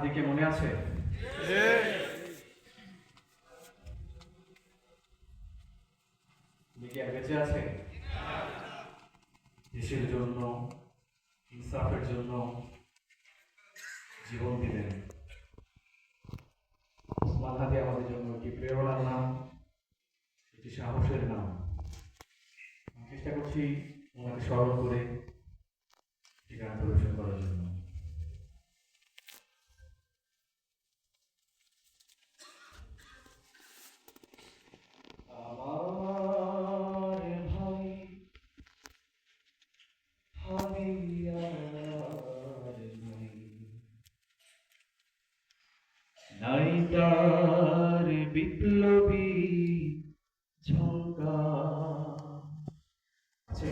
দিকে মনে আছে? দিকে আর বেঁচে আছে দেশের জন্য, ইনসাফের জন্য জীবন দিলেন। ওসমান হাদি আমাদের জন্য একটি প্রেরণার নাম, একটি সাহসের নাম। আমি চেষ্টা করছি ওনাকে স্মরণ করে একটি গান পরিবেশন করার জন্য। আমার ভাই হাদিয়ার নাই তার বিপ্লবী ঝঙ্কার আছে।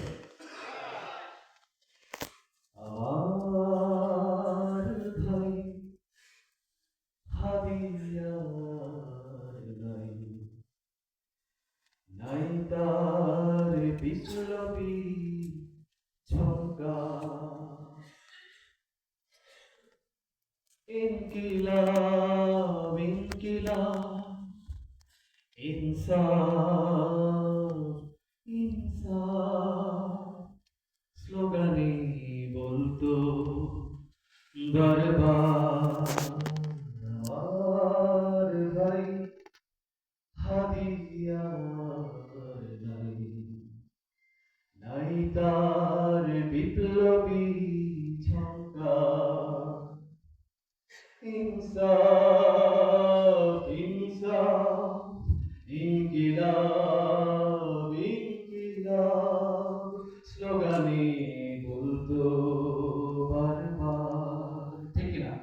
আমার ভাই হাদিয়ার নাই তার বিপ্লবী ঝঙ্কার। ইনকিলাব ইনকিলাব ইনসাফ ইনসাফ স্লোগানে বলতো দরবার। আমার ভাই হাদিয়ার নাই তার বিপ্লবী ঝঙ্কার। ইনসাফ ইনসাফ ইনকিলাব ইনকিলাব স্লোগানে বলতো বারবার। ঠিক না?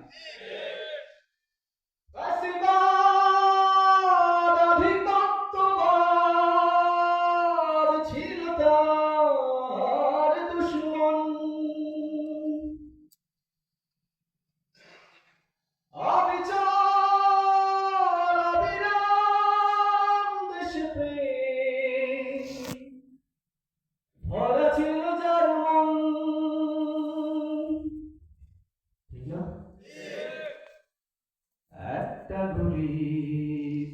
ফ্যাসিবাদ আধিপত্যবাদ ছিল তার দুশমন। অবিচল অবিরাম দেশপ্রেম ভরা ছিল যার মন। ঠিক না? একটা গুলি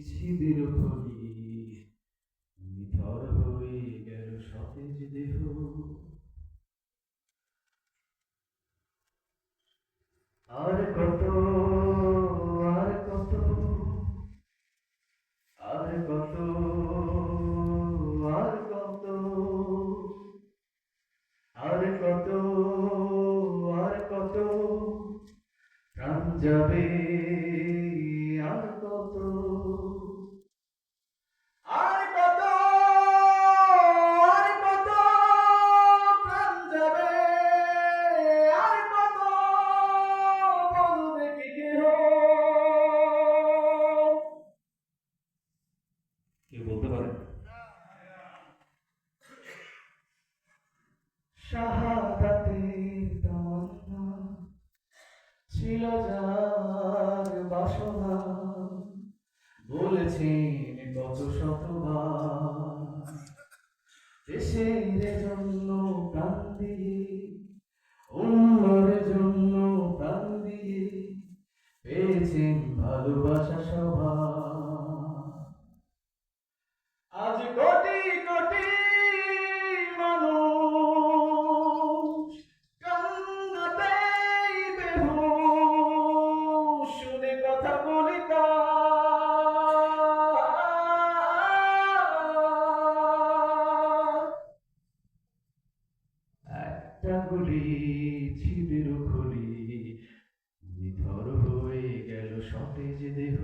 ছিদির ফলি নিথর হয়ে গেল সতেজ দেহ। আর কত আর কত আর কত আর কত আর কত আর কত প্রাণ যাবে আর কত আর কত আর কত প্রাণ যাবে আর কত বলবে কি কেহ। কেউ বলতে পারে? শাহাদাতের তামান্না ছিল যার বাসনা, বলেছেন কত শতবার দেশের জন্য প্রাণ দিয়ে, অন্যের জন্য প্রাণ দিয়ে পেয়েছেন ভালোবাসা সবার। আজ কোটি কোটি মানুষ কান্নাতেই বেহুঁশ, শুনে কথা বলি একটা গুলি ছিদির খুলি নিথর হয়ে গেল সতেজ দেহ।